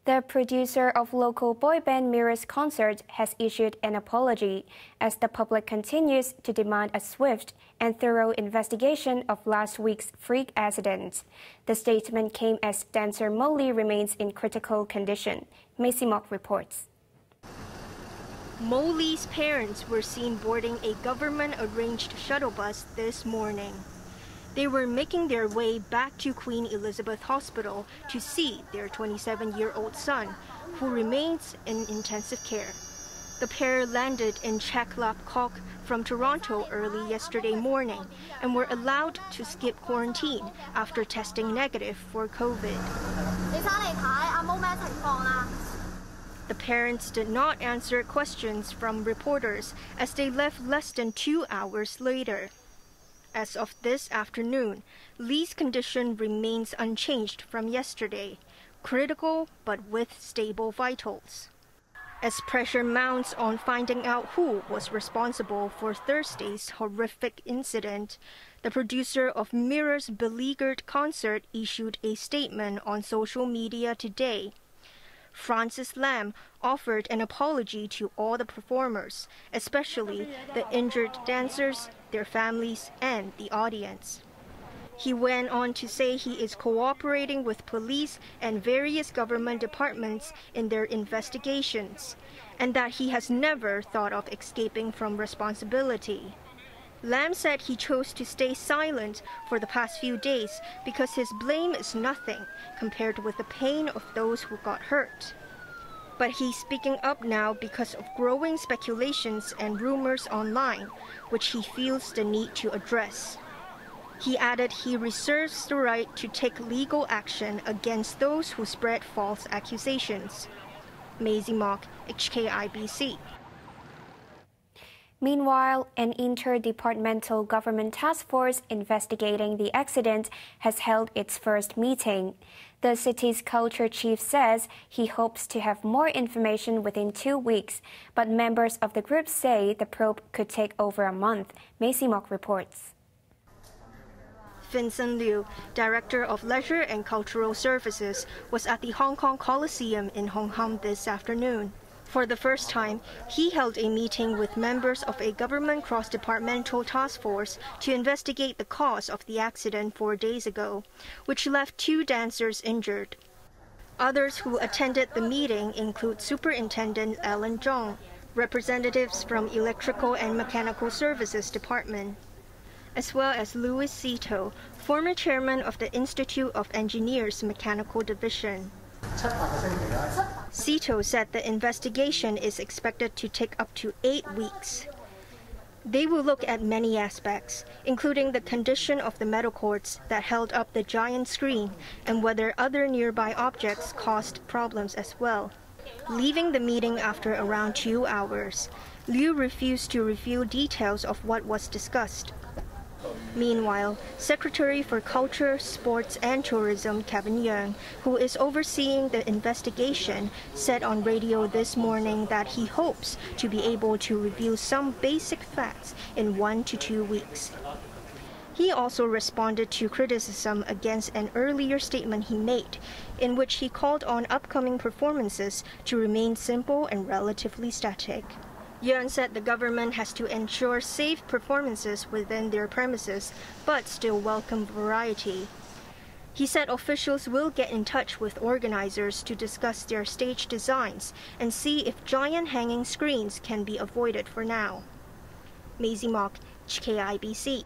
The producer of local boy band Mirror's concert has issued an apology as the public continues to demand a swift and thorough investigation of last week's freak accident. The statement came as dancer Molly remains in critical condition. Macy Mock reports. Molly's parents were seen boarding a government-arranged shuttle bus this morning. They were making their way back to Queen Elizabeth Hospital to see their 27-year-old son, who remains in intensive care. The pair landed in Chaklapkok from Toronto early yesterday morning and were allowed to skip quarantine after testing negative for COVID. The parents did not answer questions from reporters as they left less than 2 hours later. As of this afternoon, Lee's condition remains unchanged from yesterday, critical but with stable vitals. As pressure mounts on finding out who was responsible for Thursday's horrific incident, the producer of Mirror's beleaguered concert issued a statement on social media today. Francis Lam offered an apology to all the performers, especially the injured dancers, their families, and the audience. He went on to say he is cooperating with police and various government departments in their investigations, and that he has never thought of escaping from responsibility. Lam said he chose to stay silent for the past few days because his blame is nothing compared with the pain of those who got hurt. But he's speaking up now because of growing speculations and rumors online, which he feels the need to address. He added he reserves the right to take legal action against those who spread false accusations. Macy Mock, HKIBC. Meanwhile, an interdepartmental government task force investigating the accident has held its first meeting. The city's culture chief says he hopes to have more information within 2 weeks, but members of the group say the probe could take over a month. Macy Mock reports. Vincent Liu, Director of Leisure and Cultural Services, was at the Hong Kong Coliseum in Hong Kong this afternoon. For the first time, he held a meeting with members of a government cross-departmental task force to investigate the cause of the accident 4 days ago, which left 2 dancers injured. Others who attended the meeting include Superintendent Alan Zhong, representatives from Electrical and Mechanical Services Department, as well as Louis Cito, former chairman of the Institute of Engineers Mechanical Division. Cito said the investigation is expected to take up to 8 weeks. They will look at many aspects, including the condition of the metal cords that held up the giant screen and whether other nearby objects caused problems as well. Leaving the meeting after around 2 hours, Liu refused to reveal details of what was discussed. Meanwhile, Secretary for Culture, Sports and Tourism Kevin Yeung, who is overseeing the investigation, said on radio this morning that he hopes to be able to reveal some basic facts in 1 to 2 weeks. He also responded to criticism against an earlier statement he made, in which he called on upcoming performances to remain simple and relatively static. Yeung said the government has to ensure safe performances within their premises, but still welcome variety. He said officials will get in touch with organizers to discuss their stage designs and see if giant hanging screens can be avoided for now. Macy Mock, HKIBC.